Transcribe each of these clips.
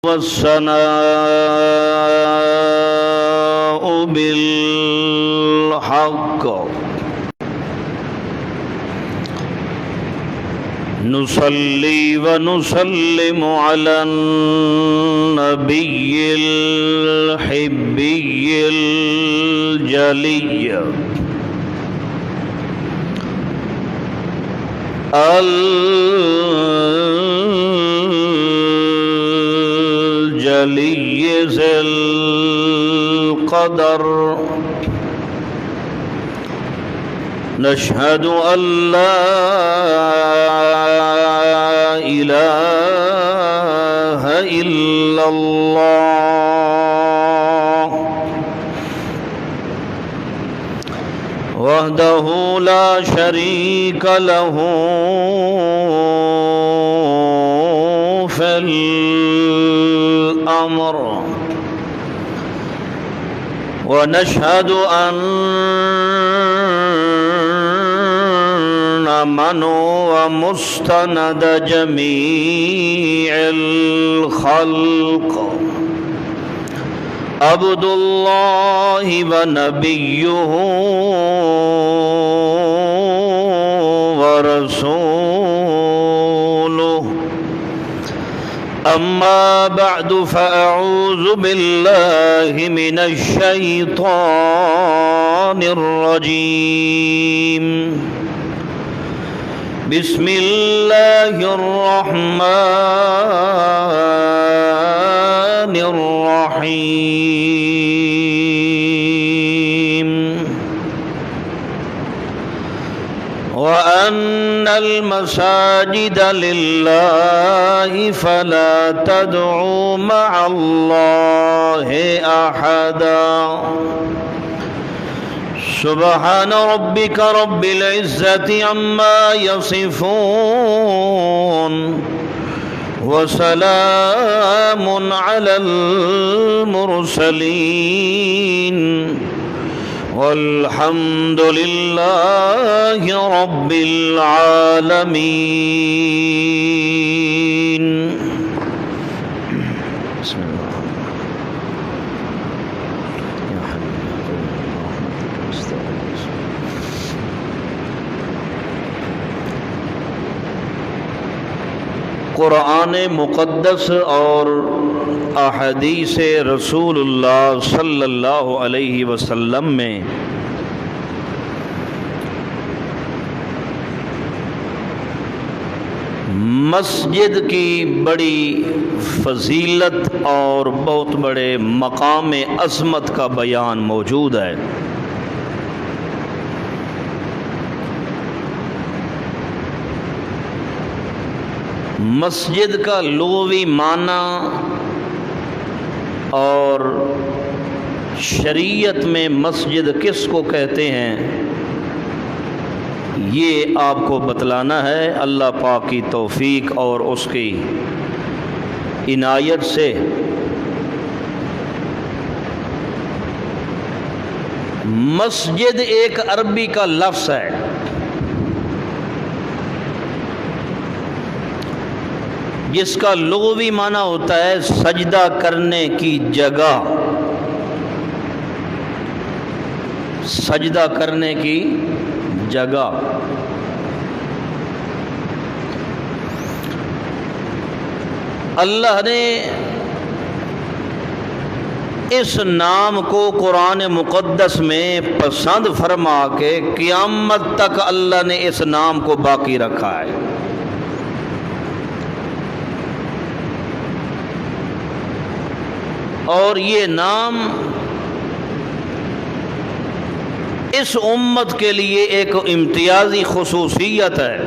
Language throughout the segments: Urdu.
والثناء بالحق نصلي ونسلم على النبي الحبي الجلي الجلي ذي القدر نشهد أن لا إله إلا الله وحده لا شريك له في الأمر ونشهد أن من ومستند جميع الخلق عبد الله ونبيه ورسوله أما بعد فأعوذ بالله من الشيطان الرجيم بسم الله الرحمن الرحيم وأن المساجد لله فلا تدعوا مع الله أحدا سبحان ربك رب العزة عما يصفون وسلام على المرسلين والحمد لله رب العالمين. بسم الله قرآن مقدس اور احادیث رسول اللہ صلی اللہ علیہ وسلم میں مسجد کی بڑی فضیلت اور بہت بڑے مقام عظمت کا بیان موجود ہے۔ مسجد کا لغوی معنی اور شریعت میں مسجد کس کو کہتے ہیں یہ آپ کو بتلانا ہے۔ اللہ پاک کی توفیق اور اس کی عنایت سے مسجد ایک عربی کا لفظ ہے جس کا لغوی معنی ہوتا ہے سجدہ کرنے کی جگہ، سجدہ کرنے کی جگہ۔ اللہ نے اس نام کو قرآن مقدس میں پسند فرما کے قیامت تک اللہ نے اس نام کو باقی رکھا ہے۔ اور یہ نام اس امت کے لیے ایک امتیازی خصوصیت ہے،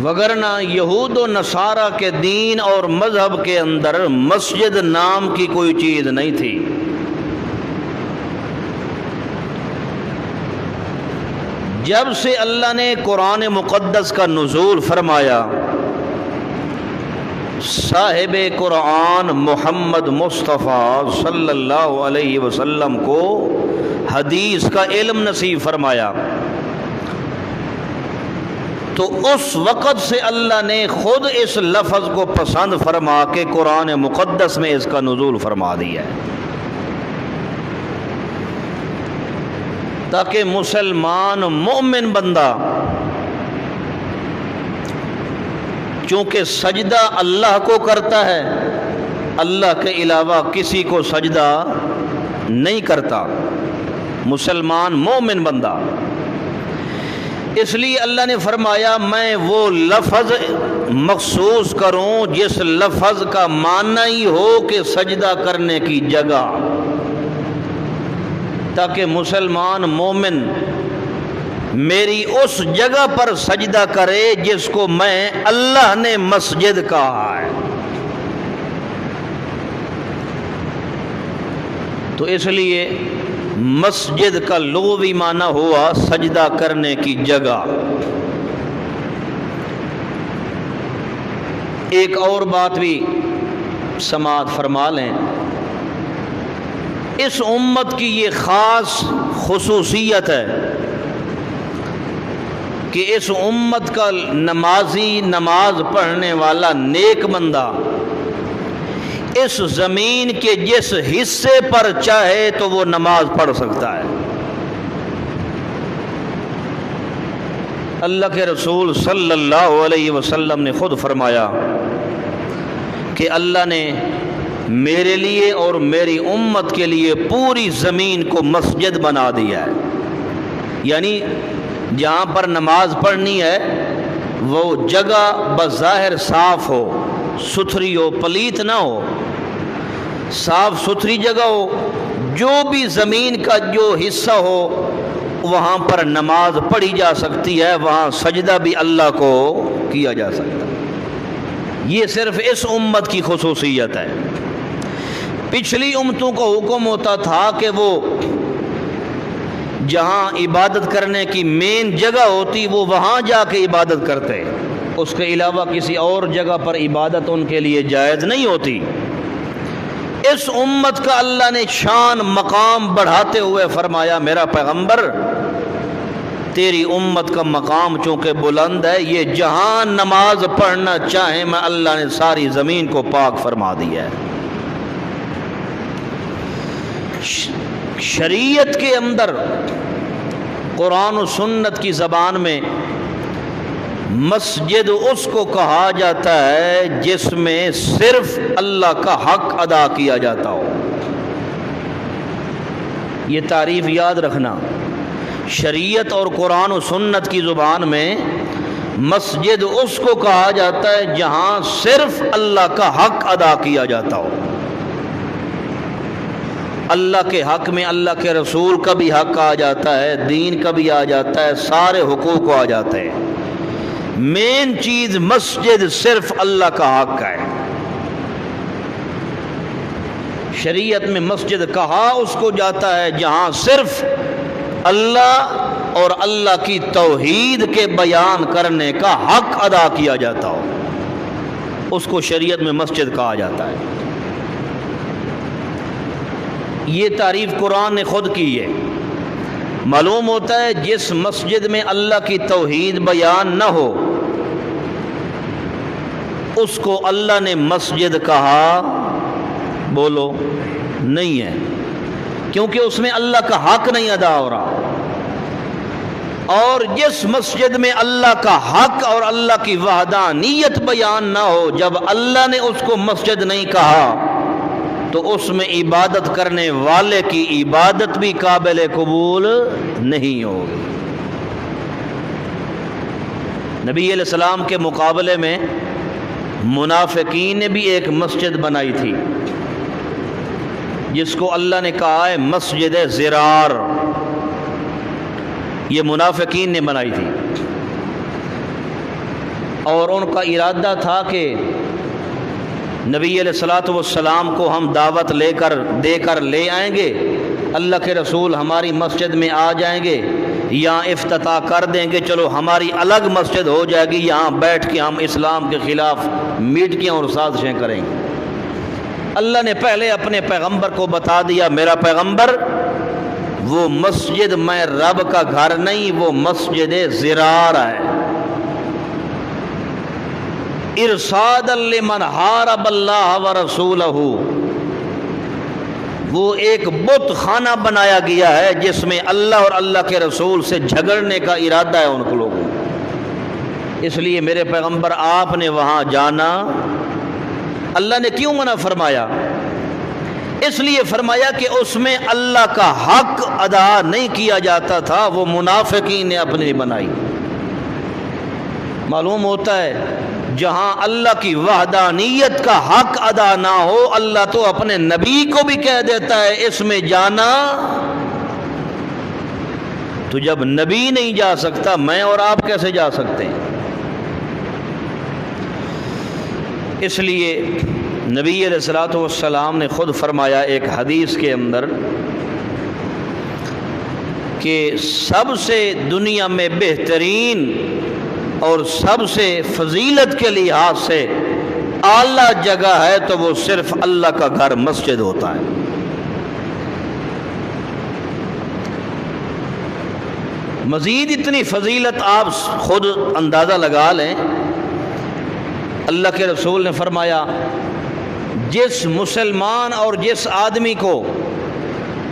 وگرنہ یہود و نصارہ کے دین اور مذہب کے اندر مسجد نام کی کوئی چیز نہیں تھی۔ جب سے اللہ نے قرآن مقدس کا نزول فرمایا، صاحب قرآن محمد مصطفیٰ صلی اللہ علیہ وسلم کو حدیث کا علم نصیب فرمایا، تو اس وقت سے اللہ نے خود اس لفظ کو پسند فرما کے قرآن مقدس میں اس کا نزول فرما دیا ہے، تاکہ مسلمان مومن بندہ چونکہ سجدہ اللہ کو کرتا ہے، اللہ کے علاوہ کسی کو سجدہ نہیں کرتا مسلمان مومن بندہ، اس لیے اللہ نے فرمایا میں وہ لفظ مخصوص کروں جس لفظ کا معنی ہی ہو کہ سجدہ کرنے کی جگہ، تاکہ مسلمان مومن میری اس جگہ پر سجدہ کرے جس کو میں اللہ نے مسجد کہا ہے۔ تو اس لیے مسجد کا لغوی معنی ہوا سجدہ کرنے کی جگہ۔ ایک اور بات بھی سماعت فرما لیں، اس امت کی یہ خاص خصوصیت ہے کہ اس امت کا نمازی، نماز پڑھنے والا نیک بندہ اس زمین کے جس حصے پر چاہے تو وہ نماز پڑھ سکتا ہے۔ اللہ کے رسول صلی اللہ علیہ وسلم نے خود فرمایا کہ اللہ نے میرے لیے اور میری امت کے لیے پوری زمین کو مسجد بنا دیا ہے، یعنی جہاں پر نماز پڑھنی ہے وہ جگہ بظاہر صاف ہو، ستھری ہو، پلیت نہ ہو، صاف ستھری جگہ ہو، جو بھی زمین کا جو حصہ ہو وہاں پر نماز پڑھی جا سکتی ہے، وہاں سجدہ بھی اللہ کو کیا جا سکتا ہے۔ یہ صرف اس امت کی خصوصیت ہے۔ پچھلی امتوں کو حکم ہوتا تھا کہ وہ جہاں عبادت کرنے کی مین جگہ ہوتی وہ وہاں جا کے عبادت کرتے، اس کے علاوہ کسی اور جگہ پر عبادت ان کے لیے جائز نہیں ہوتی۔ اس امت کا اللہ نے شان مقام بڑھاتے ہوئے فرمایا میرا پیغمبر تیری امت کا مقام چونکہ بلند ہے، یہ جہاں نماز پڑھنا چاہے میں اللہ نے ساری زمین کو پاک فرما دیا ہے۔ شریعت کے اندر قرآن و سنت کی زبان میں مسجد اس کو کہا جاتا ہے جس میں صرف اللہ کا حق ادا کیا جاتا ہو۔ یہ تعریف یاد رکھنا، شریعت اور قرآن و سنت کی زبان میں مسجد اس کو کہا جاتا ہے جہاں صرف اللہ کا حق ادا کیا جاتا ہو۔ اللہ کے حق میں اللہ کے رسول کا بھی حق آ جاتا ہے، دین کا بھی آ جاتا ہے، سارے حقوق آ جاتے ہیں۔ مین چیز مسجد صرف اللہ کا حق ہے۔ شریعت میں مسجد کہا اس کو جاتا ہے جہاں صرف اللہ اور اللہ کی توحید کے بیان کرنے کا حق ادا کیا جاتا ہو، اس کو شریعت میں مسجد کہا جاتا ہے۔ یہ تعریف قرآن نے خود کی ہے۔ معلوم ہوتا ہے جس مسجد میں اللہ کی توحید بیان نہ ہو اس کو اللہ نے مسجد کہا بولو نہیں ہے، کیونکہ اس میں اللہ کا حق نہیں ادا ہو رہا۔ اور جس مسجد میں اللہ کا حق اور اللہ کی وحدانیت بیان نہ ہو، جب اللہ نے اس کو مسجد نہیں کہا تو اس میں عبادت کرنے والے کی عبادت بھی قابل قبول نہیں ہوگی۔ نبی علیہ السلام کے مقابلے میں منافقین نے بھی ایک مسجد بنائی تھی جس کو اللہ نے کہا ہے مسجد زرار، یہ منافقین نے بنائی تھی، اور ان کا ارادہ تھا کہ نبی علیہ الصلوۃ والسلام کو ہم دعوت دے کر لے آئیں گے، اللہ کے رسول ہماری مسجد میں آ جائیں گے، یہاں افتتاح کر دیں گے، چلو ہماری الگ مسجد ہو جائے گی، یہاں بیٹھ کے ہم اسلام کے خلاف میٹنگیں اور سازشیں کریں گے۔ اللہ نے پہلے اپنے پیغمبر کو بتا دیا میرا پیغمبر وہ مسجد میں رب کا گھر نہیں، وہ مسجد زرار ہے، ارصادا لمن حارب اللہ ورسولہ، وہ ایک بت خانہ بنایا گیا ہے جس میں اللہ اور اللہ کے رسول سے جھگڑنے کا ارادہ ہے ان کو لوگوں۔ اس لیے میرے پیغمبر آپ نے وہاں جانا۔ اللہ نے کیوں منع فرمایا؟ اس لیے فرمایا کہ اس میں اللہ کا حق ادا نہیں کیا جاتا تھا، وہ منافقین نے اپنی بنائی۔ معلوم ہوتا ہے جہاں اللہ کی وحدانیت کا حق ادا نہ ہو، اللہ تو اپنے نبی کو بھی کہہ دیتا ہے اس میں جانا۔ تو جب نبی نہیں جا سکتا، میں اور آپ کیسے جا سکتے ہیں؟ اس لیے نبی علیہ الصلوۃ والسلام نے خود فرمایا ایک حدیث کے اندر کہ سب سے دنیا میں بہترین اور سب سے فضیلت کے لحاظ سے اعلیٰ جگہ ہے تو وہ صرف اللہ کا گھر مسجد ہوتا ہے۔ مزید اتنی فضیلت آپ خود اندازہ لگا لیں۔ اللہ کے رسول نے فرمایا جس مسلمان اور جس آدمی کو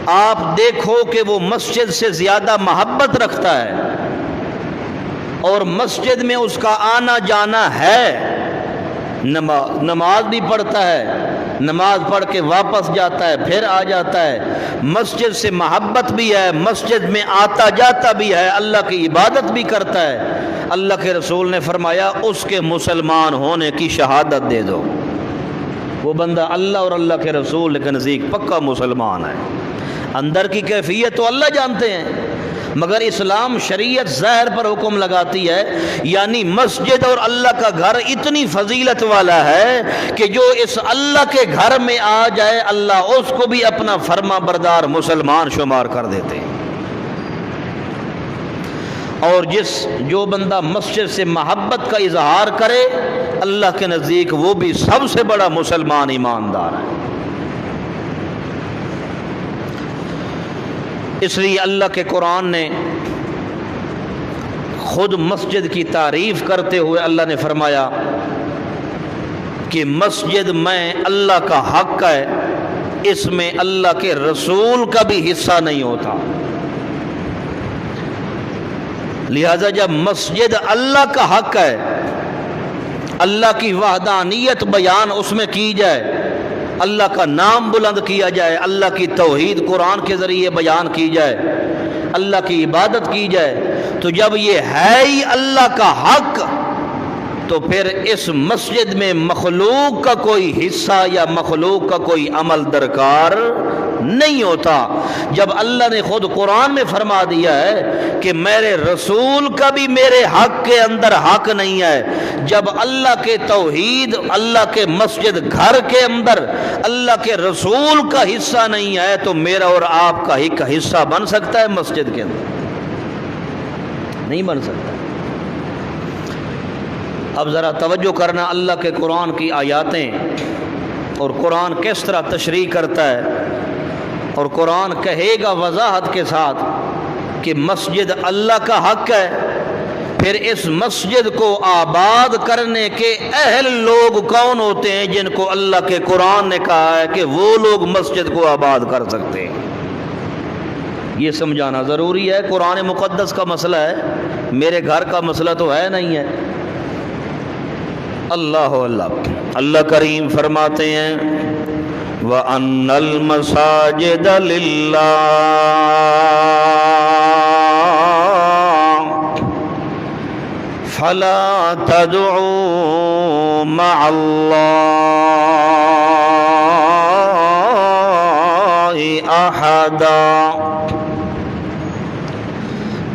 آپ دیکھو کہ وہ مسجد سے زیادہ محبت رکھتا ہے اور مسجد میں اس کا آنا جانا ہے، نماز بھی پڑھتا ہے، نماز پڑھ کے واپس جاتا ہے، پھر آ جاتا ہے، مسجد سے محبت بھی ہے، مسجد میں آتا جاتا بھی ہے، اللہ کی عبادت بھی کرتا ہے، اللہ کے رسول نے فرمایا اس کے مسلمان ہونے کی شہادت دے دو۔ وہ بندہ اللہ اور اللہ کے رسول کے نزدیک پکا مسلمان ہے۔ اندر کی کیفیت تو اللہ جانتے ہیں، مگر اسلام شریعت ظاہر پر حکم لگاتی ہے، یعنی مسجد اور اللہ کا گھر اتنی فضیلت والا ہے کہ جو اس اللہ کے گھر میں آ جائے اللہ اس کو بھی اپنا فرما بردار مسلمان شمار کر دیتے ہیں۔ اور جو بندہ مسجد سے محبت کا اظہار کرے اللہ کے نزدیک وہ بھی سب سے بڑا مسلمان ایماندار ہے۔ اس لیے اللہ کے قرآن نے خود مسجد کی تعریف کرتے ہوئے اللہ نے فرمایا کہ مسجد میں اللہ کا حق ہے، اس میں اللہ کے رسول کا بھی حصہ نہیں ہوتا۔ لہذا جب مسجد اللہ کا حق ہے، اللہ کی وحدانیت بیان اس میں کی جائے، اللہ کا نام بلند کیا جائے، اللہ کی توحید قرآن کے ذریعے بیان کی جائے، اللہ کی عبادت کی جائے، تو جب یہ ہے ہی اللہ کا حق تو پھر اس مسجد میں مخلوق کا کوئی حصہ یا مخلوق کا کوئی عمل درکار نہیں ہوتا۔ جب اللہ نے خود قرآن میں فرما دیا ہے کہ میرے رسول کا بھی میرے حق کے اندر حق نہیں ہے، جب اللہ کے توحید، اللہ کے مسجد گھر کے اندر اللہ کے رسول کا حصہ نہیں ہے تو میرا اور آپ کا ایک حصہ بن سکتا ہے مسجد کے اندر؟ نہیں بن سکتا۔ اب ذرا توجہ کرنا اللہ کے قرآن کی آیاتیں اور قرآن کس طرح تشریح کرتا ہے، اور قرآن کہے گا وضاحت کے ساتھ کہ مسجد اللہ کا حق ہے، پھر اس مسجد کو آباد کرنے کے اہل لوگ کون ہوتے ہیں جن کو اللہ کے قرآن نے کہا ہے کہ وہ لوگ مسجد کو آباد کر سکتے ہیں۔ یہ سمجھانا ضروری ہے۔ قرآن مقدس کا مسئلہ ہے، میرے گھر کا مسئلہ تو ہے نہیں ہے۔ اللہ کریم فرماتے ہیں وَأَنَّ الْمَسَاجِدَ لِلَّهِ فَلَا تَدْعُوا مَعَ اللَّهِ أَحَدًا۔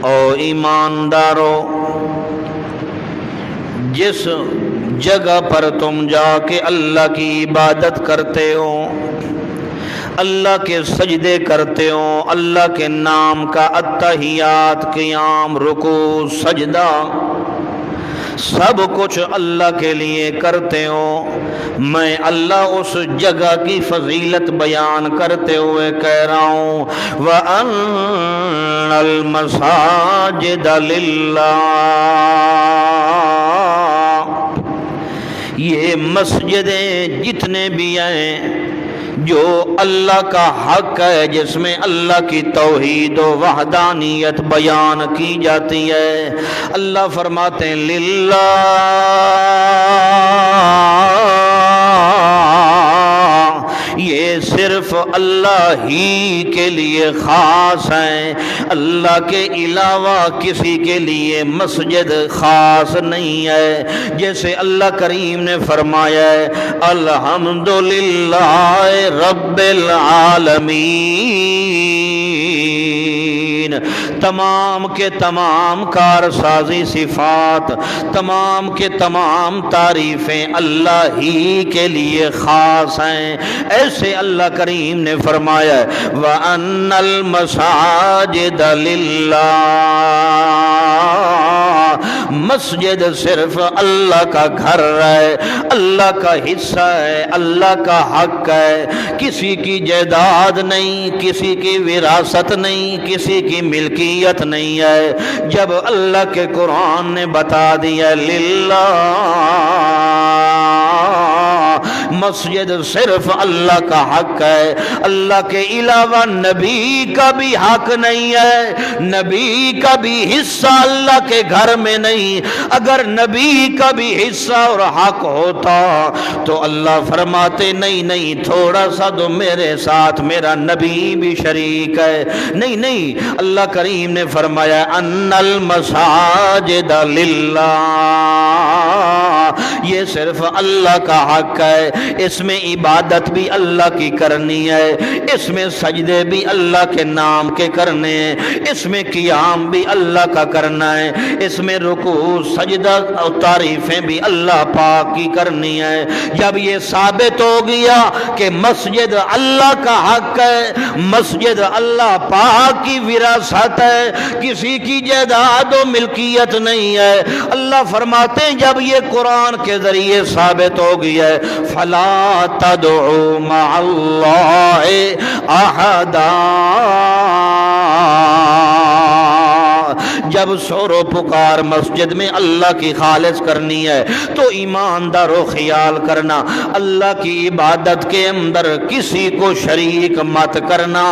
او ایماندارو، جس جگہ پر تم جا کے اللہ کی عبادت کرتے ہو، اللہ کے سجدے کرتے ہو، اللہ کے نام کا اتحیات، قیام، رکوع، سجدہ، سب کچھ اللہ کے لیے کرتے ہو، میں اللہ اس جگہ کی فضیلت بیان کرتے ہوئے کہہ رہا ہوں وَأَنَّ الْمَسَاجِدَ لِلَّهِ، یہ مسجدیں جتنے بھی ہیں جو اللہ کا حق ہے، جس میں اللہ کی توحید و وحدانیت بیان کی جاتی ہے، اللہ فرماتے ہیں للہ، یہ صرف اللہ ہی کے لیے خاص ہیں، اللہ کے علاوہ کسی کے لیے مسجد خاص نہیں ہے۔ جیسے اللہ کریم نے فرمایا ہے الحمدللہ رب العالمین، تمام کے تمام کارسازی صفات، تمام کے تمام تعریفیں اللہ ہی کے لیے خاص ہیں۔ ایسے اللہ کریم نے فرمایا وَأَنَّ الْمَسَاجِدَ لِلَّهِ، مسجد صرف اللہ کا گھر ہے، اللہ کا حصہ ہے، اللہ کا حق ہے، کسی کی جائیداد نہیں، کسی کی وراثت نہیں، کسی کی ملکیت نہیں ہے۔ جب اللہ کے قرآن نے بتا دیا للہ، مسجد صرف اللہ کا حق ہے، اللہ کے علاوہ نبی کا بھی حق نہیں ہے، نبی کا بھی حصہ اللہ کے گھر میں نہیں۔ اگر نبی کا بھی حصہ اور حق ہوتا تو اللہ فرماتے نہیں نہیں، تھوڑا سا تو میرے ساتھ میرا نبی بھی شریک ہے۔ نہیں نہیں، اللہ کریم نے فرمایا ان المساجد للہ، یہ صرف اللہ کا حق ہے، اس میں عبادت بھی اللہ کی کرنی ہے، اس میں سجدے بھی اللہ کے نام کے کرنے ہیں، اس میں قیام بھی اللہ کا کرنا ہے، اس میں رکوع سجدہ اور تعریفیں بھی اللہ پاک کی کرنی ہے۔ جب یہ ثابت ہو گیا کہ مسجد اللہ کا حق ہے، مسجد اللہ پاک کی وراثت ہے، کسی کی جائیداد و ملکیت نہیں ہے، اللہ فرماتے ہیں جب یہ قرآن کے ذریعے ثابت ہو گیا ہے فلا تدعو مع اللہ احدا، جب شور و پکار مسجد میں اللہ کی خالص کرنی ہے تو ایماندار و خیال کرنا، اللہ کی عبادت کے اندر کسی کو شریک مت کرنا،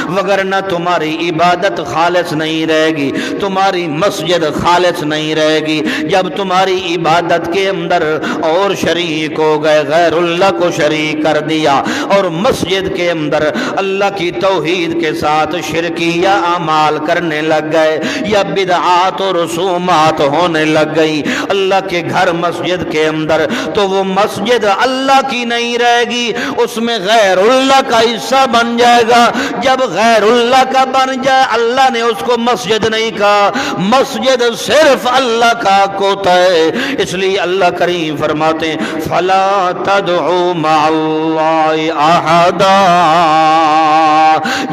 وگرنہ تمہاری عبادت خالص نہیں رہے گی، تمہاری مسجد خالص نہیں رہے گی۔ جب تمہاری عبادت کے اندر اور شریک ہو گئے، غیر اللہ کو شریک کر دیا اور مسجد کے اندر اللہ کی توحید کے ساتھ شرکیہ اعمال کرنے لگ گئے یا بدعات و رسومات ہونے لگ گئی اللہ کے گھر مسجد کے اندر، تو وہ مسجد اللہ کی نہیں رہے گی، اس میں غیر اللہ کا حصہ بن جائے گا۔ جب غیر اللہ کا بن جائے، اللہ نے اس کو مسجد نہیں کہا، مسجد صرف اللہ کا حق ہوتا ہے۔ اس لیے اللہ کریم فرماتے ہیں فلا تدعو مع اللہ احدا،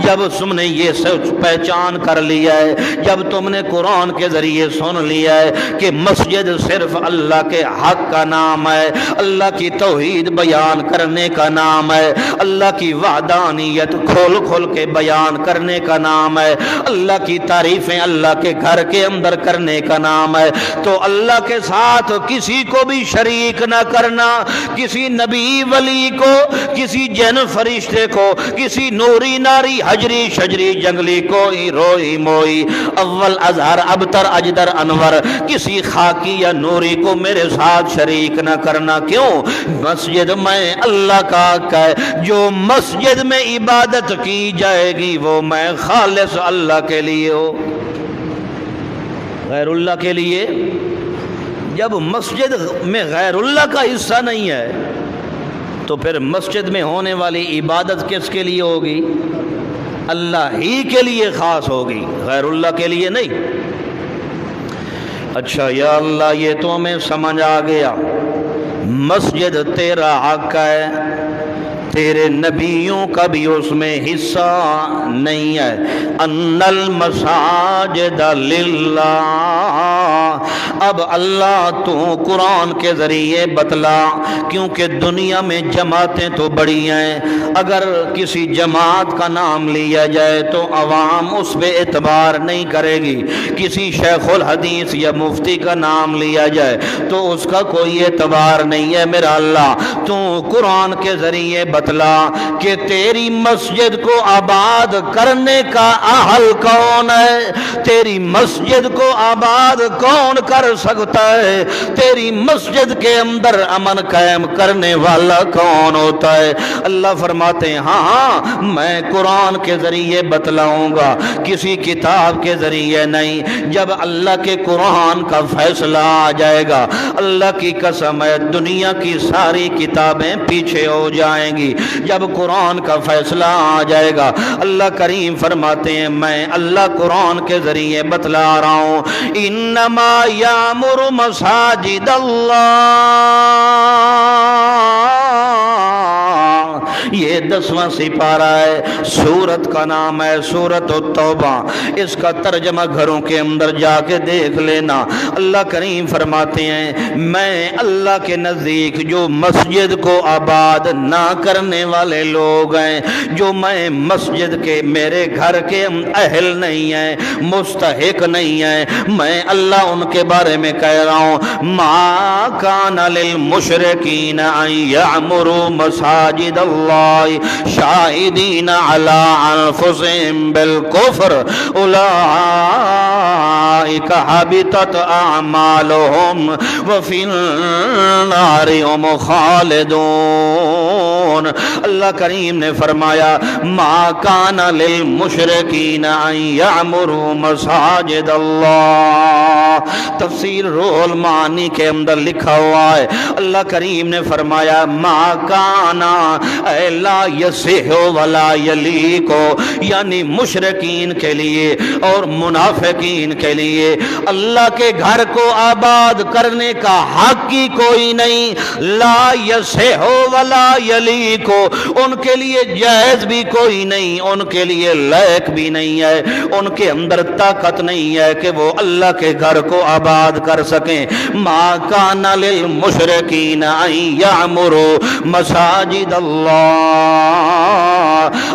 جب تم نے یہ سچ پہچان کر لیا ہے، جب تم نے قرآن کے ذریعے سن لیا ہے کہ مسجد صرف اللہ کے حق کا نام ہے، اللہ کی توحید بیان کرنے کا نام ہے، اللہ کی وحدانیت کھول کھول کے بیان کرنے کا نام ہے، اللہ کی تعریفیں اللہ کے گھر کے اندر کرنے کا نام ہے، تو اللہ کے ساتھ کسی کو بھی شریک نہ کرنا، کسی نبی ولی کو، کسی جن فرشتے کو، کسی نوری ناری حجری شجری جنگلی کوئی روئی موئی اول اظہر ابتر اجدر انور، کسی خاکی یا نوری کو میرے ساتھ شریک نہ کرنا۔ کیوں؟ مسجد میں اللہ کا حق ہے، جو مسجد میں عبادت کی جائے گی وہ میں خالص اللہ کے لیے ہو، غیر اللہ کے لیے۔ جب مسجد میں غیر اللہ کا حصہ نہیں ہے تو پھر مسجد میں ہونے والی عبادت کس کے لیے ہوگی؟ اللہ ہی کے لیے خاص ہوگی، غیر اللہ کے لیے نہیں۔ اچھا یا اللہ، یہ تو ہمیں سمجھ آ گیا، مسجد تیرا حق ہے، تیرے نبیوں کا بھی اس میں حصہ نہیں ہے۔ ان المساجد للہ، اب اللہ تو قرآن کے ذریعے بتلا، کیونکہ دنیا میں جماعتیں تو بڑی ہیں، اگر کسی جماعت کا نام لیا جائے تو عوام اس پہ اعتبار نہیں کرے گی، کسی شیخ الحدیث یا مفتی کا نام لیا جائے تو اس کا کوئی اعتبار نہیں ہے۔ میرا اللہ تو قرآن کے ذریعے بتلا کہ تیری مسجد کو آباد کرنے کا اہل کون ہے، تیری مسجد کو آباد کون کر سکتا ہے، تیری مسجد کے اندر امن قائم کرنے والا کون ہوتا ہے۔ اللہ فرماتے ہیں ہاں میں قرآن کے ذریعے بتلاؤں گا، کسی کتاب کے ذریعے نہیں۔ جب اللہ کے قرآن کا فیصلہ آ جائے گا، اللہ کی قسم ہے دنیا کی ساری کتابیں پیچھے ہو جائیں گی۔ جب قرآن کا فیصلہ آ جائے گا، اللہ کریم فرماتے ہیں میں اللہ قرآن کے ذریعے بتلا رہا ہوں، انما یامر مساجد اللہ، یہ 10واں سپارہ ہے، سورت کا نام ہے سورت التوبہ، اس کا ترجمہ گھروں کے اندر جا کے دیکھ لینا۔ اللہ کریم فرماتے ہیں میں اللہ کے نزدیک جو مسجد کو آباد نہ کرنے والے لوگ ہیں، جو میں مسجد کے میرے گھر کے اہل نہیں ہیں، مستحق نہیں ہیں، میں اللہ ان کے بارے میں کہہ رہا ہوں ما کان للمشرکین ان یعمروا مساجد اللہ شاہدین علی انفسہم بالکفر اولئک حبطت اعمالہم وفی النار هم خالدون۔ اللہ کریم نے فرمایا ما کان للمشرکین ان یعمروا مساجد اللہ، تفسیر روح المعانی کے اندر لکھا ہوا ہے، اللہ کریم نے فرمایا ما کانا اے لا یصح ولا یلیق، یعنی مشرکین کے لیے اور منافقین کے لیے اللہ کے گھر کو آباد کرنے کا حق ہی کوئی نہیں، لا یصح ولا یلیق، ان کے لیے جائز بھی کوئی نہیں، ان کے لیے لائق بھی نہیں ہے، ان کے اندر طاقت نہیں ہے کہ وہ اللہ کے گھر کو آباد کر سکیں۔ ما کان للمشرکین ان یعمروا مساجد اللہ،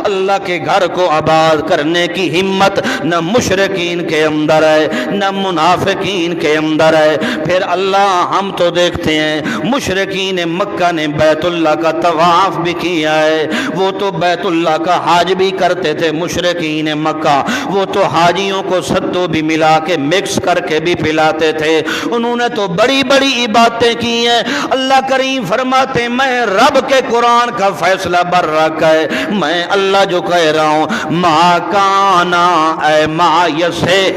اللہ کے گھر کو آباد کرنے کی ہمت نہ مشرکین کے اندر ہے نہ منافقین کے اندر ہے۔ پھر اللہ ہم تو دیکھتے ہیں مشرکین مکہ نے بیت اللہ کا طواف بھی کیا ہے، وہ تو بیت اللہ کا حج بھی کرتے تھے مشرکین مکہ، وہ تو حاجیوں کو ستو بھی ملا کے مکس کر کے بھی پلاتے تھے، انہوں نے تو بڑی بڑی عبادتیں کی ہیں۔ اللہ کریم فرماتے ہیں میں رب کے قرآن کا فیصلہ بر رکھا ہے، میں اللہ جو کہہ رہا ہوں ما کانا اے ما یصح،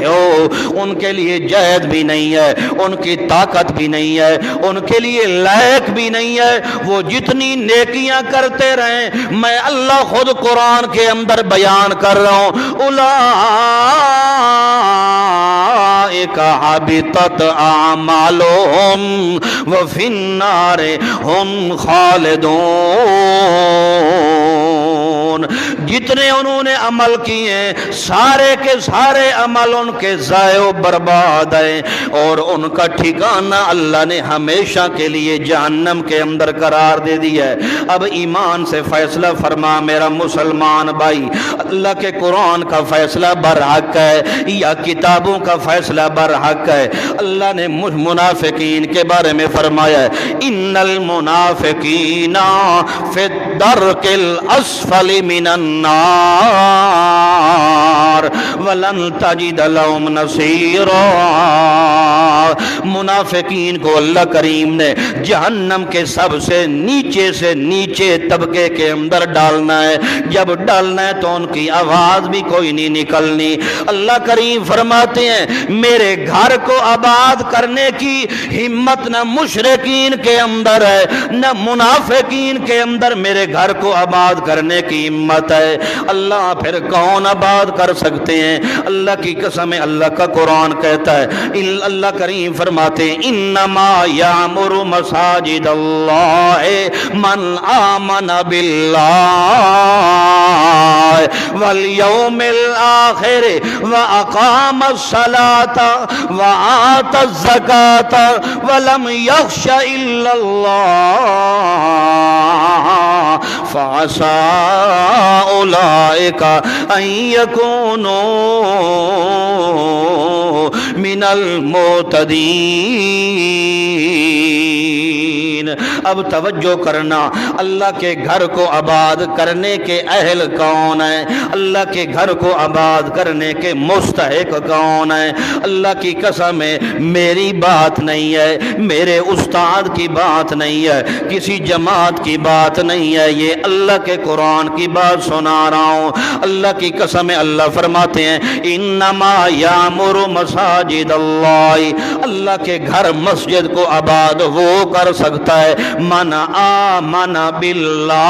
ان کے لیے جہد بھی نہیں ہے، ان کی طاقت بھی نہیں ہے، ان کے لیے لائق بھی نہیں ہے، وہ جتنی نیکیاں کرتے رہیں میں اللہ خود قرآن کے اندر بیان کر رہا ہوں اولئک حبطت اعمالہم وفی النار ہم خالدون، جتنے انہوں نے عمل کیے سارے کے سارے عمل ان کے ضائع و برباد ہیں، اور ان کا ٹھکانہ اللہ نے ہمیشہ کے لیے جہنم کے اندر قرار دے دیا ہے۔ اب ایمان سے فیصلہ فرما میرا مسلمان بھائی، اللہ کے قرآن کا فیصلہ برحق ہے یا کتابوں کا فیصلہ برحق ہے؟ اللہ نے منافقین کے بارے میں فرمایا ہے ان المنافقین فی الدرک الاسفل من النار ولن تجد لهم نصیرا، منافقین کو اللہ کریم نے جہنم کے سب سے نیچے طبقے کے اندر ڈالنا ہے، جب ڈالنا ہے تو ان کی آواز بھی کوئی نہیں نکلنی۔ اللہ کریم فرماتے ہیں میرے گھر کو آباد کرنے کی ہمت نہ مشرکین کے اندر ہے نہ منافقین کے اندر، میرے گھر کو آباد کرنے کی ہمت ہے۔ جائے اللہ پھر کون آباد کر سکتے ہیں؟ اللہ کی قسم ہے، اللہ کا قرآن کہتا ہے، اللہ کریم فرماتے ہیں انما یامر مساجد اللہ من آمن باللہ والیوم الآخر واقام الصلاۃ وآتى الزکاۃ ولم یخش الا اللہ فعسى اولئک ان یکونوا من المعتدین۔ اب توجہ کرنا، اللہ کے گھر کو آباد کرنے کے اہل کون ہیں؟ اللہ کے گھر کو آباد کرنے کے مستحق کون ہیں؟ اللہ کی قسم ہے میری بات نہیں ہے، میرے استاد کی بات نہیں ہے، کسی جماعت کی بات نہیں ہے، یہ اللہ کے قرآن کی بات سنا رہا ہوں۔ اللہ کی قسم ہے، اللہ فرماتے ہیں انما یامر مساجد اللہ، اللہ کے گھر مسجد کو آباد وہ کر سکتا ہے من آمن باللہ،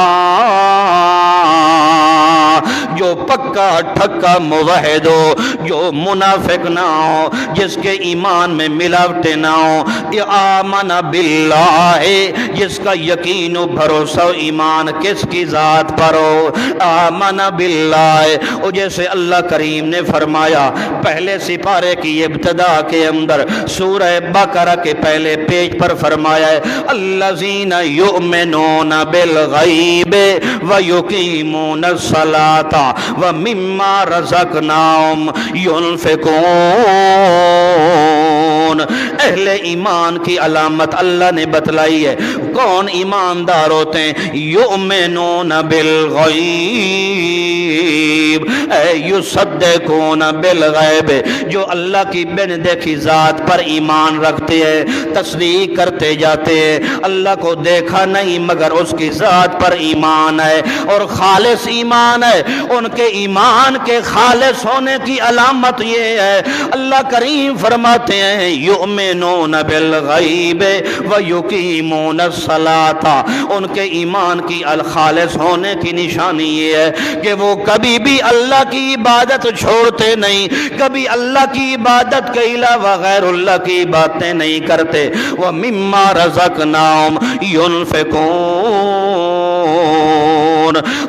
جو پکا ٹھکا موحد ہو، جو منافق نہ ہو، جس کے ایمان میں ملاوٹ نہ ہو، آمن باللہ، جس کا یقین و بھروسہ و ایمان کس کی ذات پر ہو، آمن باللہ۔ اور جیسے اللہ کریم نے فرمایا پہلے سپارے کی ابتدا کے اندر سورہ بقرہ کے پہلے پیج پر فرمایا ہے الذین یؤمنون بالغیب ویقیمون الصلاۃ ومما رزقناہم ينفقون۔ اہل ایمان کی علامت اللہ نے بتلائی ہے، کون ایماندار ہوتے ہیں؟ یؤمنون بالغیب اے یصدقون بالغیب، جو اللہ کی بن دیکھی ذات پر ایمان رکھتے ہیں، تصدیق کرتے جاتے ہیں، اللہ کو دیکھا نہیں مگر اس کی ذات پر ایمان ہے اور خالص ایمان ہے۔ ان کے ایمان کے خالص ہونے کی علامت یہ ہے، اللہ کریم فرماتے ہیں یؤمنون بالغیب ویقیمون الصلاۃ، ان کے ایمان کی خالص ہونے کی نشانی یہ ہے کہ وہ کبھی بھی اللہ کی عبادت چھوڑتے نہیں، کبھی اللہ کی عبادت کے علاوہ غیر اللہ کی باتیں نہیں کرتے۔ وَمِمَّا رَزَقْنَاهُمْ يُنْفِقُونَ،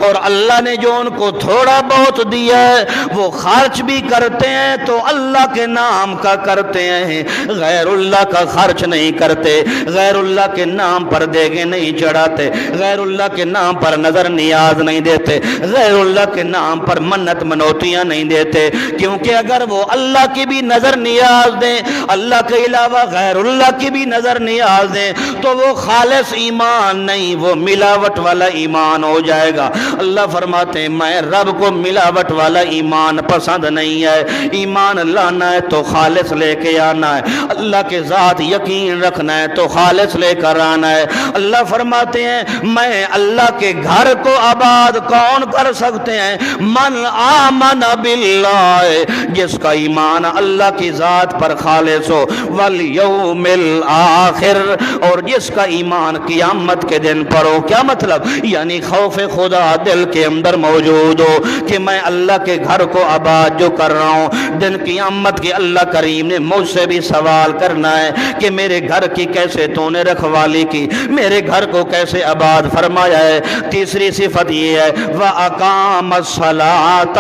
اور اللہ نے جو ان کو تھوڑا بہت دیا ہے وہ خرچ بھی کرتے ہیں تو اللہ کے نام کا کرتے ہیں، غیر اللہ کا خرچ نہیں کرتے، غیر اللہ کے نام پر دیگیں نہیں چڑھاتے، غیر اللہ کے نام پر نظر نیاز نہیں دیتے، غیر اللہ کے نام پر منت منوتیاں نہیں دیتے، کیونکہ اگر وہ اللہ کی بھی نظر نیاز دیں، اللہ کے علاوہ غیر اللہ کی بھی نظر نیاز دیں تو وہ خالص ایمان نہیں، وہ ملاوٹ والا ایمان ہو جائے گا۔ اللہ فرماتے ہیں میں رب کو ملاوٹ والا ایمان پسند نہیں ہے، ایمان لانا ہے تو خالص لے کے آنا ہے، اللہ کے ذات یقین رکھنا ہے تو خالص لے کر آنا ہے۔ اللہ فرماتے ہیں میں اللہ کے گھر کو آباد کون کر سکتے ہیں؟ من آمن باللہ، جس کا ایمان اللہ کی ذات پر خالص ہو، والیوم الآخر، اور جس کا ایمان قیامت کے دن پر ہو۔ کیا مطلب؟ یعنی خوف خدا دل کے اندر موجود ہو کہ میں اللہ کے گھر کو آباد جو کر رہا ہوں، دن قیامت کے اللہ کریم نے مجھ سے بھی سوال کرنا ہے کہ میرے گھر کی کیسے تو نے رکھوالی کی، میرے گھر کو کیسے آباد فرمایا ہے۔ تیسری صفت یہ ہے وَأَقَامَ الصَّلَاةَ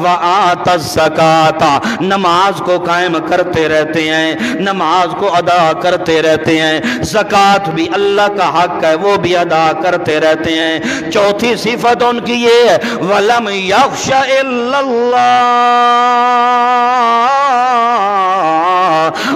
وَآتَى الزَّكَاةَ، نماز کو قائم کرتے رہتے ہیں، نماز کو ادا کرتے رہتے ہیں، زکوٰۃ بھی اللہ کا حق ہے وہ بھی ادا کرتے رہتے ہیں۔ چوتھی صفت ان کی یہ ہے وَلَمْ يَخْشَ إِلَّا اللَّهَ،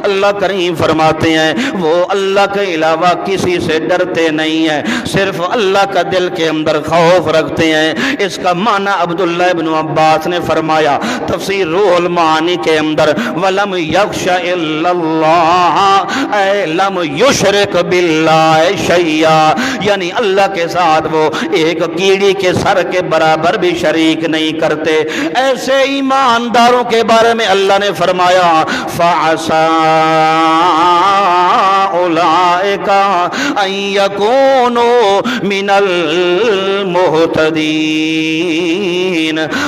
اللہ کریم فرماتے ہیں وہ اللہ کے علاوہ کسی سے ڈرتے نہیں ہیں، صرف اللہ کا دل کے اندر خوف رکھتے ہیں۔ اس کا معنی عبداللہ ابن عباس نے فرمایا تفسیر روح المعانی کے اندر وَلَمْ يَخْشَ إِلَّا اللَّهَ اے لم یشرک باللہ شیئا، یعنی اللہ کے ساتھ وہ ایک کیڑی کے سر کے برابر بھی شریک نہیں کرتے۔ ایسے ایمانداروں کے بارے میں اللہ نے فرمایا فَعَسَىٰ اولئک ان یکونوا من المہتدین۔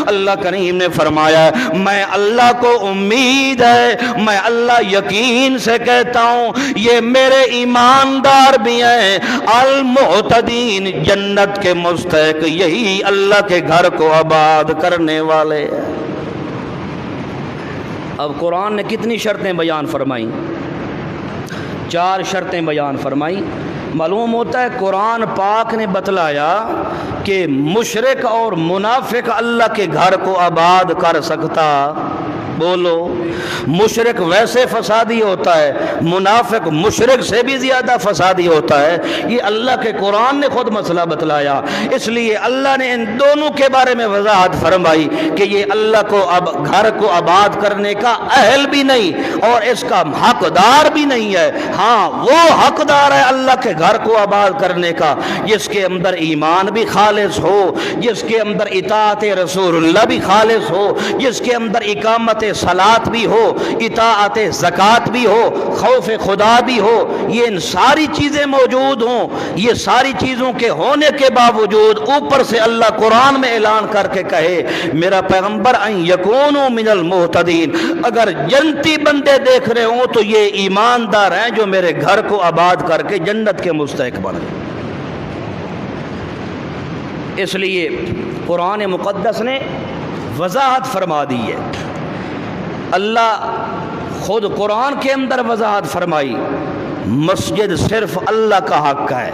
اللہ کریم نے فرمایا میں اللہ کو امید ہے، میں اللہ یقین سے کہتا ہوں یہ میرے ایماندار بھی ہیں، المہتدین جنت کے مستحق، یہی اللہ کے گھر کو آباد کرنے والے ہیں۔ اب قرآن نے کتنی شرطیں بیان فرمائیں؟ 4 شرطیں بیان فرمائیں۔ معلوم ہوتا ہے قرآن پاک نے بتلایا کہ مشرک اور منافق اللہ کے گھر کو آباد کر سکتا؟ بولو، مشرک ویسے فسادی ہوتا ہے، منافق مشرک سے بھی زیادہ فسادی ہوتا ہے، یہ اللہ کے قرآن نے خود مسئلہ بتلایا۔ اس لیے اللہ نے ان دونوں کے بارے میں وضاحت فرمائی کہ یہ اللہ کو اب گھر کو آباد کرنے کا اہل بھی نہیں اور اس کا حقدار بھی نہیں ہے۔ ہاں وہ حقدار ہے اللہ کے گھر کو آباد کرنے کا جس کے اندر ایمان بھی خالص ہو، جس کے اندر اطاعت رسول اللہ بھی خالص ہو، جس کے اندر اقامت صلاۃ بھی ہو، اطاعت زکوٰۃ بھی ہو، خوف خدا بھی ہو، یہ ان ساری چیزیں موجود ہوں۔ یہ ساری چیزوں کے ہونے کے باوجود اوپر سے اللہ قرآن میں اعلان کر کے کہے میرا پیغمبر ان یکونوا من المہتدین، اگر جنتی بندے دیکھ رہے ہوں تو یہ ایماندار ہیں جو میرے گھر کو آباد کر کے جنت کے مستحق بنے۔ اس لیے قرآن مقدس نے وضاحت فرما دی ہے، اللہ خود قرآن کے اندر وضاحت فرمائی مسجد صرف اللہ کا حق ہے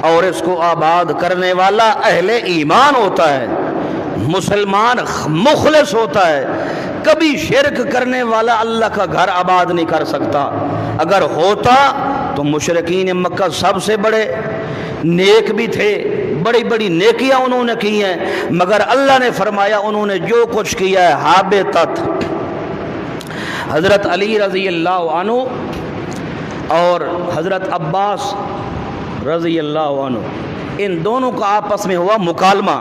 اور اس کو آباد کرنے والا اہل ایمان ہوتا ہے، مسلمان مخلص ہوتا ہے، کبھی شرک کرنے والا اللہ کا گھر آباد نہیں کر سکتا۔ اگر ہوتا تو مشرکین مکہ سب سے بڑے نیک بھی تھے، بڑی بڑی نیکیاں انہوں نے کی ہیں، مگر اللہ نے فرمایا انہوں نے جو کچھ کیا ہے حابطت۔ حضرت علی رضی اللہ عنہ اور حضرت عباس رضی اللہ عنہ ان دونوں کا آپس میں ہوا مکالمہ۔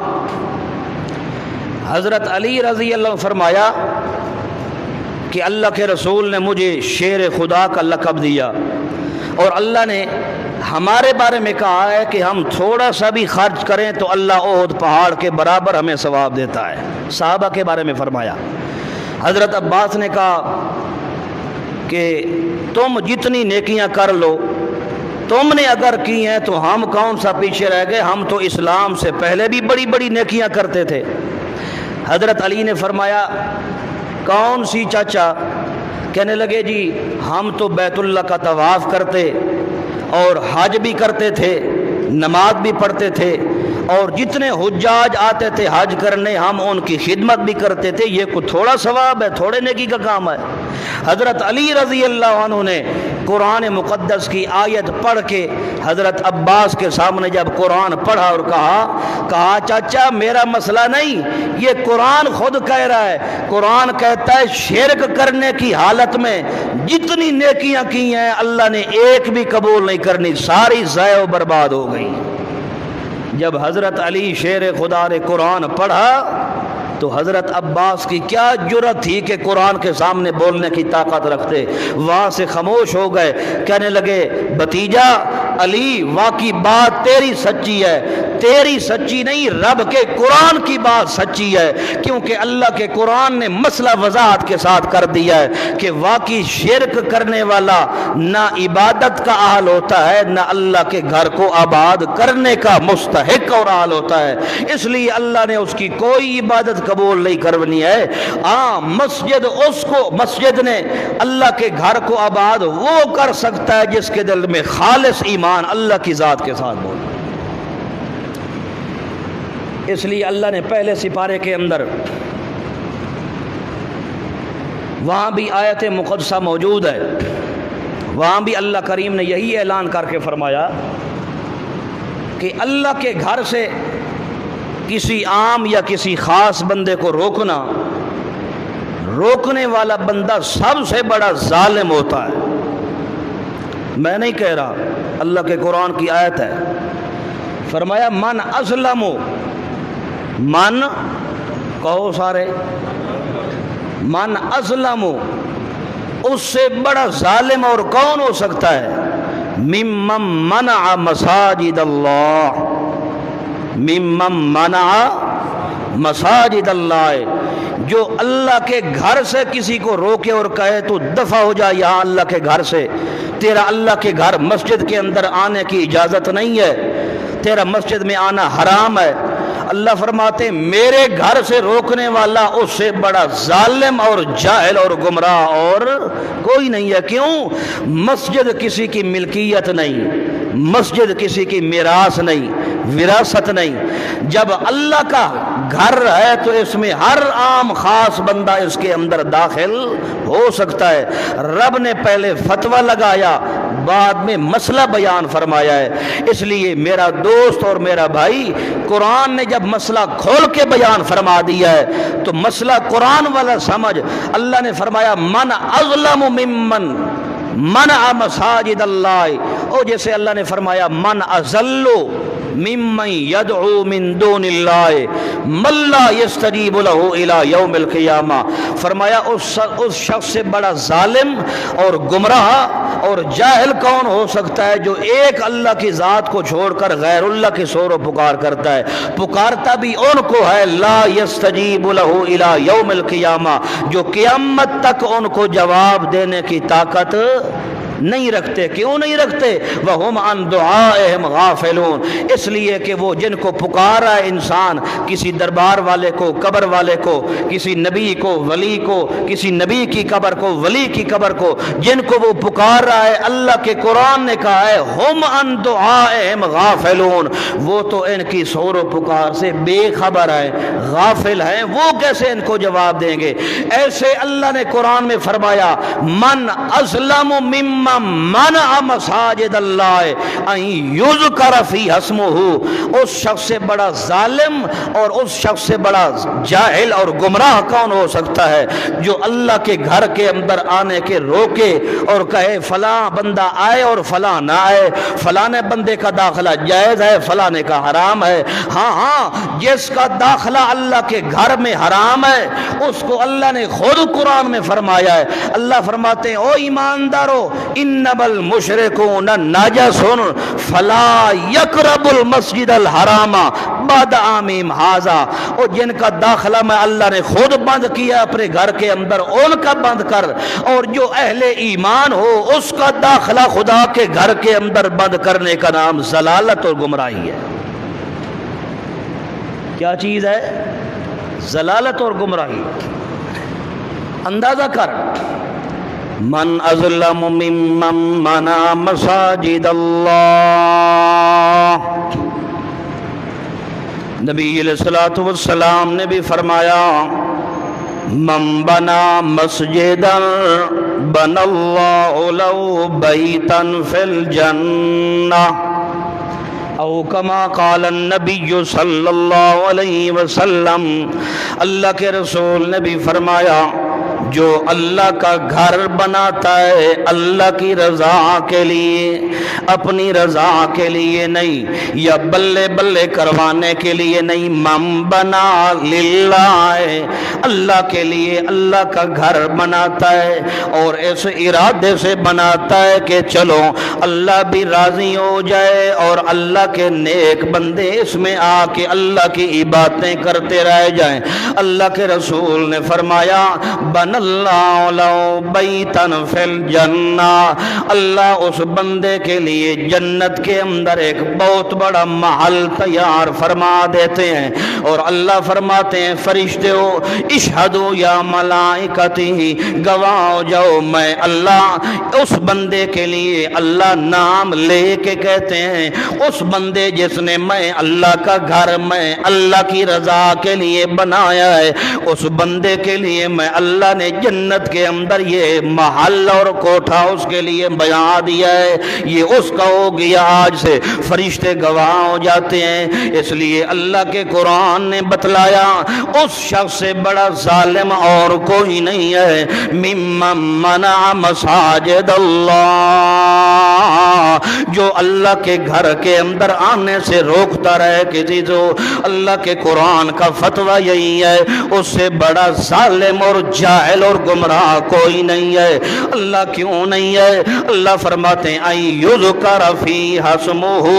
حضرت علی رضی اللہ عنہ فرمایا کہ اللہ کے رسول نے مجھے شیر خدا کا لقب دیا اور اللہ نے ہمارے بارے میں کہا ہے کہ ہم تھوڑا سا بھی خرچ کریں تو اللہ احد پہاڑ کے برابر ہمیں ثواب دیتا ہے۔ صحابہ کے بارے میں فرمایا۔ حضرت عباس نے کہا کہ تم جتنی نیکیاں کر لو، تم نے اگر کی ہیں تو ہم کون سا پیچھے رہ گئے، ہم تو اسلام سے پہلے بھی بڑی بڑی نیکیاں کرتے تھے۔ حضرت علی نے فرمایا کون سی چاچا؟ کہنے لگے جی ہم تو بیت اللہ کا طواف کرتے اور حج بھی کرتے تھے، نماز بھی پڑھتے تھے، اور جتنے حجاج آتے تھے حج کرنے ہم ان کی خدمت بھی کرتے تھے، یہ کوئی تھوڑا ثواب ہے، تھوڑے نیکی کا کام ہے؟ حضرت علی رضی اللہ عنہ نے قرآن مقدس کی آیت پڑھ کے حضرت عباس کے سامنے جب قرآن پڑھا اور کہا چاچا میرا مسئلہ نہیں، یہ قرآن خود کہہ رہا ہے، قرآن کہتا ہے شرک کرنے کی حالت میں جتنی نیکیاں کی ہیں اللہ نے ایک بھی قبول نہیں کرنی، ساری ضائع و برباد ہو گئی۔ جب حضرت علی شیر خدا نے قرآن پڑھا تو حضرت عباس کی کیا جرت تھی کہ قرآن کے سامنے بولنے کی طاقت رکھتے، وہاں سے خاموش ہو گئے۔ کہنے لگے بھتیجا علی واقعی بات تیری سچی ہے، تیری سچی نہیں رب کے قرآن کی بات سچی ہے، کیونکہ اللہ کے قرآن نے مسئلہ وضاحت کے ساتھ کر دیا ہے کہ واقعی شرک کرنے والا نہ عبادت کا اہل ہوتا ہے نہ اللہ کے گھر کو آباد کرنے کا مستحق اور اہل ہوتا ہے، اس لیے اللہ نے اس کی کوئی عبادت قبول نہیں کرنی ہے۔ مسجد نے اللہ کے گھر کو آباد وہ کر سکتا ہے جس کے دل میں خالص ایمان اللہ کی ذات کے ساتھ بول۔ اس لیے اللہ نے پہلے سپارے کے اندر وہاں بھی آیت مقدسہ موجود ہے، وہاں بھی اللہ کریم نے یہی اعلان کر کے فرمایا کہ اللہ کے گھر سے کسی عام یا کسی خاص بندے کو روکنے والا بندہ سب سے بڑا ظالم ہوتا ہے۔ میں نہیں کہہ رہا، اللہ کے قرآن کی آیت ہے، فرمایا من ازلم، من کہو سارے، من ازلم، اس سے بڑا ظالم اور کون ہو سکتا ہے؟ ممن منع مساجد اللہ، ممن منع مساجد اللہ، جو اللہ کے گھر سے کسی کو روکے اور کہے تو دفع ہو جا یہاں اللہ کے گھر سے، تیرا اللہ کے گھر مسجد کے اندر آنے کی اجازت نہیں ہے، تیرا مسجد میں آنا حرام ہے، اللہ فرماتے ہیں میرے گھر سے روکنے والا اس سے بڑا ظالم اور جاہل اور گمراہ اور کوئی نہیں ہے۔ کیوں؟ مسجد کسی کی ملکیت نہیں، مسجد کسی کی میراث نہیں، وراثت نہیں۔ جب اللہ کا گھر ہے تو اس میں ہر عام خاص بندہ اس کے اندر داخل ہو سکتا ہے۔ رب نے پہلے فتویٰ لگایا، بعد میں مسئلہ بیان فرمایا ہے۔ اس لیے میرا دوست اور میرا بھائی، قرآن نے جب مسئلہ کھول کے بیان فرما دیا ہے تو مسئلہ قرآن والا سمجھ۔ اللہ نے فرمایا من اظلم ممن منع مساجد اللہ، اور جیسے اللہ نے فرمایا من اضل ممن یدعو من دون اللہ من لا یستجیب له الی یوم القیامہ، فرمایا اس شخص سے بڑا ظالم اور گمراہ اور جاہل کون ہو سکتا ہے جو ایک اللہ کی ذات کو چھوڑ کر غیر اللہ کی سور و پکار کرتا ہے، پکارتا بھی ان کو ہے لا یستجیب له الی یوم القیامہ، جو قیامت تک ان کو جواب دینے کی طاقت نہیں رکھتے۔ کیوں نہیں رکھتے؟ وَهُمْ عَنْ دُعَائِهِمْ غَافِلُونَ، اس لیے کہ وہ جن کو پکارا ہے انسان، کسی دربار والے کو، قبر والے کو، کسی نبی کو، ولی کو، کسی نبی کی قبر کو، ولی کی قبر کو، جن کو وہ پکار رہا ہے، اللہ کے قرآن نے کہا ہے ہم عن دعائہم غافلون، وہ تو ان کی سور و پکار سے بے خبر ہے، غافل ہیں، وہ کیسے ان کو جواب دیں گے؟ ایسے اللہ نے قرآن میں فرمایا من اظلم ممن منع مساجد اللہ ان یذکر فیہا اسمہ، اس شخص سے بڑا ظالم اور اس شخص سے بڑا جاہل اور گمراہ کون ہو سکتا ہے جو اللہ کے گھر کے اندر آنے کے روکے اور کہے فلاں بندہ آئے اور فلاں نہ آئے، فلاں بندے کا داخلہ جائز ہے، فلاں کا حرام ہے۔ ہاں ہاں، جس کا داخلہ اللہ کے گھر میں حرام ہے اس کو اللہ نے خود قرآن میں فرمایا ہے۔ اللہ فرماتے ہیں او ایماندارو انما المشرکون نجس فلا یقرب المسجد الحرام بعد عامہم ھذا، اور جن کا داخلہ میں اللہ نے خود بند کیا اپنے گھر کے اندر ان کا بند کر، اور جو اہل ایمان ہو اس کا داخلہ خدا کے گھر کے اندر بند کرنے کا نام ضلالت اور گمراہی ہے۔ کیا چیز ہے؟ ضلالت اور گمراہی۔ اندازہ کر من اظلم ممن منع مساجد اللہ، نبی علیہ الصلوۃ والسلام نے بھی فرمایا من بنا مسجدا بنا اللہ له بیتا فی الجنہ، او کما قال النبی صلی اللہ علیہ وسلم، اللہ کے رسول نے بھی فرمایا جو اللہ کا گھر بناتا ہے اللہ کی رضا کے لیے، اپنی رضا کے لیے نہیں یا بلے بلے کروانے کے لیے نہیں، من بنا للہ، اللہ کے لیے اللہ کا گھر بناتا ہے اور اس ارادے سے بناتا ہے کہ چلو اللہ بھی راضی ہو جائے اور اللہ کے نیک بندے اس میں آ کے اللہ کی عبادتیں کرتے رہ جائیں۔ اللہ کے رسول نے فرمایا بن اللہ لو بیتن فی الجنہ، اللہ اس بندے کے لیے جنت کے اندر ایک بہت بڑا محل تیار فرما دیتے ہیں، اور اللہ فرماتے ہیں فرشتوں اشہدوا یا ملائکتی، گواہ ہو جاؤ میں اللہ اس بندے کے لیے، اللہ نام لے کے کہتے ہیں اس بندے جس نے میں اللہ کا گھر میں اللہ کی رضا کے لیے بنایا ہے، اس بندے کے لیے میں اللہ نے جنت کے اندر یہ محل اور کوٹھا اس کے لیے بیان دیا ہے، یہ اس کا ہو گیا۔ آج سے فرشتے گواہ ہو جاتے ہیں، اس لیے اللہ کے قرآن نے بتلایا اس شخص سے بڑا ظالم اور کوئی نہیں ہے، ممن منع مساجد اللہ، جو اللہ کے گھر کے اندر آنے سے روکتا رہے کسی کو۔ اللہ کے قرآن کا فتویٰ یہی ہے، اس سے بڑا ظالم اور جاہل ضال اور گمراہ کوئی نہیں ہے۔ اللہ کیوں نہیں ہے؟ اللہ فرماتے ہیں یذکر فی اسمہ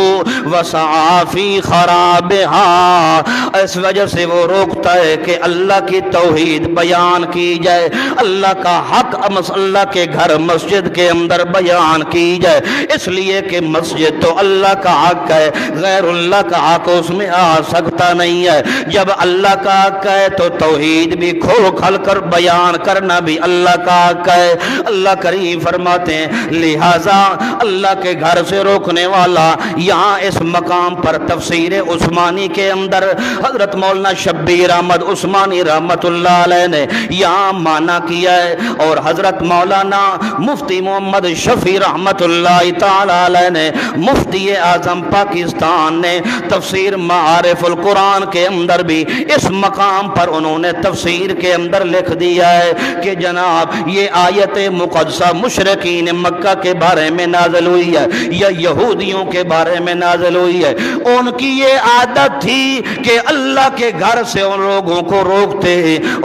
وسعی فی خرابها، اس وجہ سے وہ روکتا ہے کہ اللہ کی توحید بیان کی جائے، اللہ کا حق اللہ کے گھر مسجد کے اندر بیان کی جائے، اس لیے کہ مسجد تو اللہ کا حق ہے، غیر اللہ کا حق اس میں آ سکتا نہیں ہے۔ جب اللہ کا حق ہے تو توحید بھی کھول کھل کر بیان کرنا بھی اللہ کا حق ہے۔ اللہ کریم فرماتے ہیں لہذا اللہ کے گھر سے روکنے والا، یہاں اس مقام پر تفسیر عثمانی کے اندر حضرت مولانا شبیر احمد عثمانی رحمت اللہ علیہ نے یہاں معنی کیا ہے، اور حضرت مولانا مفتی محمد شفیع رحمت اللہ تعالی علیہ نے مفتی اعظم پاکستان نے تفسیر معارف القرآن کے اندر بھی اس مقام پر انہوں نے تفسیر کے اندر لکھ دیا ہے کہ جناب یہ آیت مقدسہ مشرکین مکہ کے بارے میں نازل ہوئی ہے یا یہودیوں کے بارے میں نازل ہوئی ہے۔ ان کی یہ عادت تھی کہ اللہ کے گھر سے ان لوگوں کو روکتے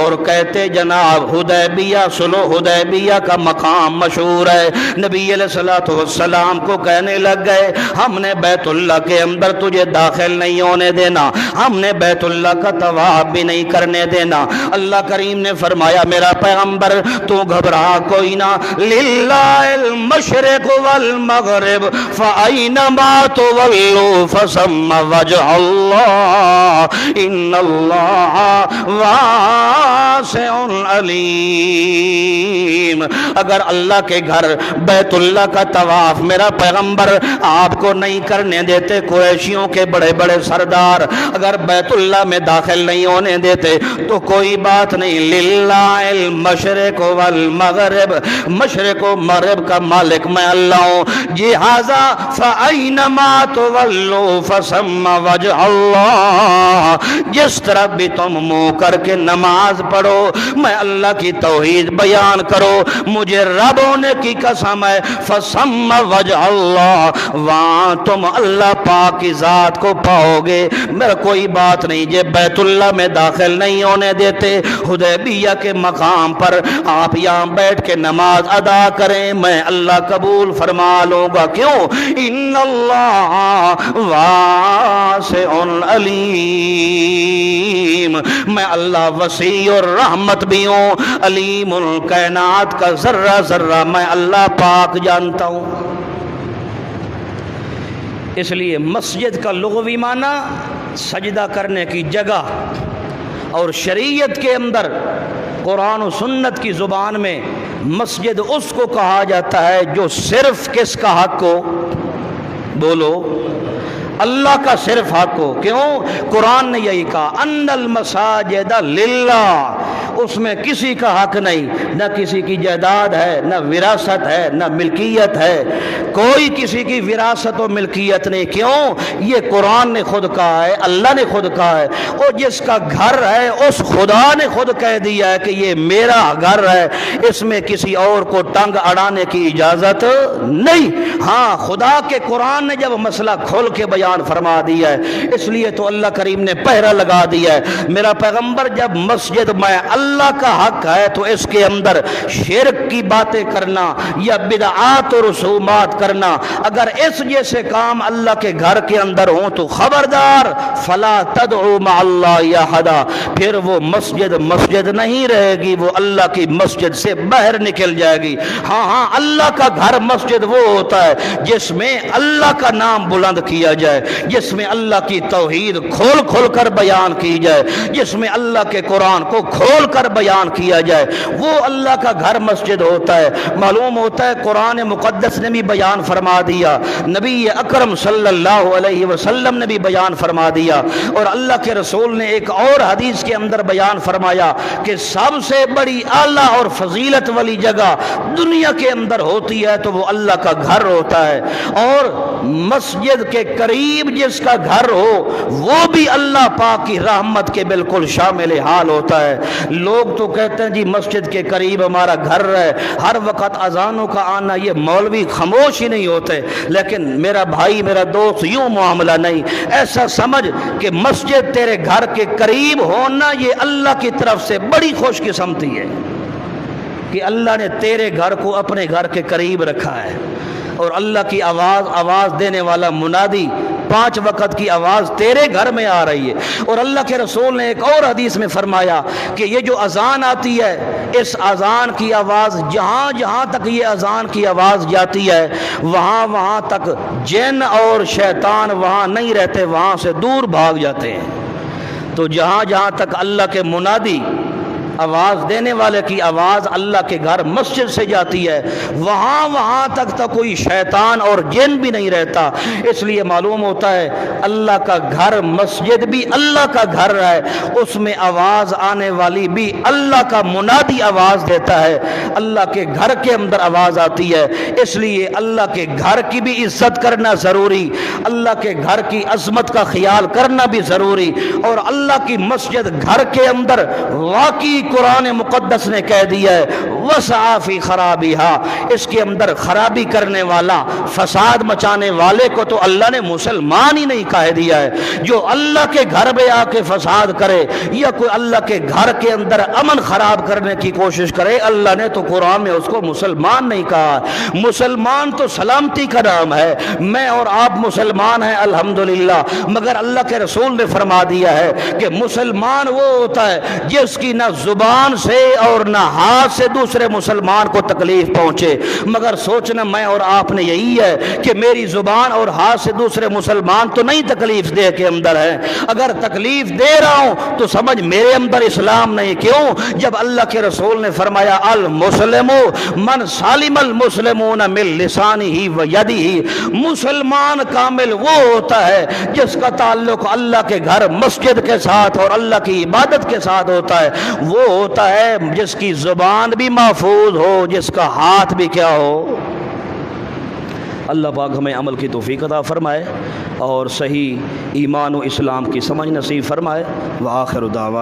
اور کہتے جناب حدیبیہ صلح حدیبیہ کا مقام مشہور ہے، نبی علیہ الصلوۃ والسلام کو کہنے لگ گئے ہم نے بیت اللہ کے اندر تجھے داخل نہیں ہونے دینا، ہم نے بیت اللہ کا طواف بھی نہیں کرنے دینا۔ اللہ کریم نے فرمایا میرا پیغمبر تو گھبرا کوئی نہ، للہ المشرق والمغرب فأینما تولوا فثم وجہ اللہ ان اللہ واسع علیم۔ اگر اللہ کے گھر بیت اللہ کا طواف میرا پیغمبر آپ کو نہیں کرنے دیتے، قریشیوں کے بڑے بڑے سردار اگر بیت اللہ میں داخل نہیں ہونے دیتے تو کوئی بات نہیں، للہ المشرق والمغرب، مشرق و مغرب کا مالک میں اللہ ہوں، لہذا فأینما تولوا فثم وجہ اللہ، جس طرح بھی تم منہ کر کے نماز پڑھو، میں اللہ کی توحید بیان کرو، مجھے رب ہونے کی قسم ہے، فثم وجہ اللہ، وہاں تم اللہ پاک کی ذات کو پاؤ گے۔ میرا کوئی بات نہیں جے بیت اللہ میں داخل نہیں ہونے دیتے، حدیبیہ کے مقام پر آپ یہاں بیٹھ کے نماز ادا کریں، میں اللہ قبول فرما لوں گا۔ کیوں؟ ان اللہ واسع علیم، میں اللہ وسیع اور رحمت بھی ہوں، علیم الکائنات کا ذرہ ذرہ میں اللہ پاک جانتا ہوں۔ اس لیے مسجد کا لغوی معنی سجدہ کرنے کی جگہ، اور شریعت کے اندر قرآن و سنت کی زبان میں مسجد اس کو کہا جاتا ہے جو صرف کس کا حق ہو؟ بولو، اللہ کا صرف حق ہو۔ کیوں؟ قرآن نے یہی کہا ان المساجد للہ، اس میں کسی کا حق نہیں، نہ کسی کی جائیداد ہے، نہ وراثت ہے، نہ ملکیت ہے، کوئی کسی کی وراثت و ملکیت نہیں۔ کیوں؟ یہ قرآن نے خود کہا ہے، اللہ نے خود کہا ہے، اور جس کا گھر ہے اس خدا نے خود کہہ دیا ہے کہ یہ میرا گھر ہے، اس میں کسی اور کو ٹنگ اڑانے کی اجازت نہیں۔ ہاں، خدا کے قرآن نے جب مسئلہ کھول کے بیان فرما دیا ہے، اس لیے تو اللہ کریم نے پہرا لگا دیا ہے۔ میرا پیغمبر جب مسجد میں اللہ کا حق ہے تو اس کے اندر شرک کی باتیں کرنا یا بدعات و رسومات کرنا، اگر اس جیسے کام اللہ کے گھر کے اندر ہوں تو خبردار، فلا تدعو مع اللہ احدا، پھر وہ مسجد مسجد نہیں رہے گی، وہ اللہ کی مسجد سے باہر نکل جائے گی۔ ہاں، اللہ کا گھر مسجد وہ ہوتا ہے جس میں اللہ کا نام بلند کیا جائے، جس میں اللہ کی توحید کھول کھول کر بیان کی جائے، جس میں اللہ کے قرآن کو کھول کر بیان کیا جائے، وہ اللہ کا گھر مسجد ہوتا ہے۔ معلوم ہوتا ہے قرآن مقدس نے بھی بیان فرما دیا، نبی اکرم صلی اللہ علیہ وسلم نے بھی بیان فرما دیا، اور اللہ کے رسول نے ایک اور حدیث کے اندر بیان فرمایا کہ سب سے بڑی اعلیٰ اور فضیلت والی جگہ دنیا کے اندر ہوتی ہے تو وہ اللہ کا گھر ہوتا ہے، اور مسجد کے قریب جس کا گھر ہو وہ بھی اللہ پاک کی رحمت کے بالکل شامل حال ہوتا ہے۔ لوگ تو کہتے ہیں جی مسجد کے قریب ہمارا گھر ہے، ہر وقت اذانوں کا آنا، یہ مولوی خاموش ہی نہیں ہوتے، لیکن میرا بھائی میرا دوست یوں معاملہ نہیں، ایسا سمجھ کہ مسجد تیرے گھر کے قریب ہونا یہ اللہ کی طرف سے بڑی خوش قسمتی ہے۔ کہ اللہ نے تیرے گھر کو اپنے گھر کے قریب رکھا ہے، اور اللہ کی آواز دینے والا منادی 5 وقت کی آواز تیرے گھر میں آ رہی ہے۔ اور اللہ کے رسول نے ایک اور حدیث میں فرمایا کہ یہ جو اذان آتی ہے، اس اذان کی آواز جہاں جہاں تک یہ اذان کی آواز جاتی ہے، وہاں وہاں تک جن اور شیطان وہاں نہیں رہتے، وہاں سے دور بھاگ جاتے ہیں۔ تو جہاں جہاں تک اللہ کے منادی آواز دینے والے کی آواز اللہ کے گھر مسجد سے جاتی ہے، وہاں وہاں تک تو کوئی شیطان اور جن بھی نہیں رہتا۔ اس لیے معلوم ہوتا ہے اللہ کا گھر مسجد بھی اللہ کا گھر ہے، اس میں آواز آنے والی بھی اللہ کا منادی آواز دیتا ہے، اللہ کے گھر کے اندر آواز آتی ہے۔ اس لیے اللہ کے گھر کی بھی عزت کرنا ضروری، اللہ کے گھر کی عظمت کا خیال کرنا بھی ضروری، اور اللہ کی مسجد گھر کے اندر واقعی قرآن مقدس نے کہہ دیا ہے وَسَعَ فِي خَرَابِهَا، اس کے اندر خرابی کرنے والا، فساد مچانے والے کو تو اللہ نے مسلمان ہی نہیں کہہ دیا ہے۔ جو اللہ کے گھر میں آ کے فساد کرے یا کوئی اللہ کے گھر کے اندر امن خراب کرنے کی کوشش کرے، اللہ نے تو قرآن میں اس کو مسلمان نہیں کہا۔ مسلمان تو سلامتی کا نام ہے، میں اور آپ مسلمان ہیں الحمدللہ، مگر اللہ کے رسول نے فرما دیا ہے کہ مسلمان وہ ہوتا ہے جس کی نہ زبان سے اور نہ ہاتھ سے دوسرے مسلمان کو تکلیف پہنچے۔ مگر سوچنا میں اور آپ نے یہی ہے کہ میری زبان اور ہاتھ سے دوسرے مسلمان تو نہیں تکلیف دے کے اندر ہے، اگر تکلیف دے رہا ہوں تو سمجھ میرے اندر اسلام نہیں۔ کیوں؟ جب اللہ کے رسول نے فرمایا المسلم من سالم المسلمون من لسانہ و یدہ، مسلمان کامل وہ ہوتا ہے جس کا تعلق اللہ کے گھر مسجد کے ساتھ اور اللہ کی عبادت کے ساتھ ہوتا ہے، وہ ہوتا ہے جس کی زبان بھی محفوظ ہو، جس کا ہاتھ بھی کیا ہو۔ اللہ پاک ہمیں عمل کی توفیق عطا فرمائے اور صحیح ایمان و اسلام کی سمجھ نصیب فرمائے۔ وآخر دعوانا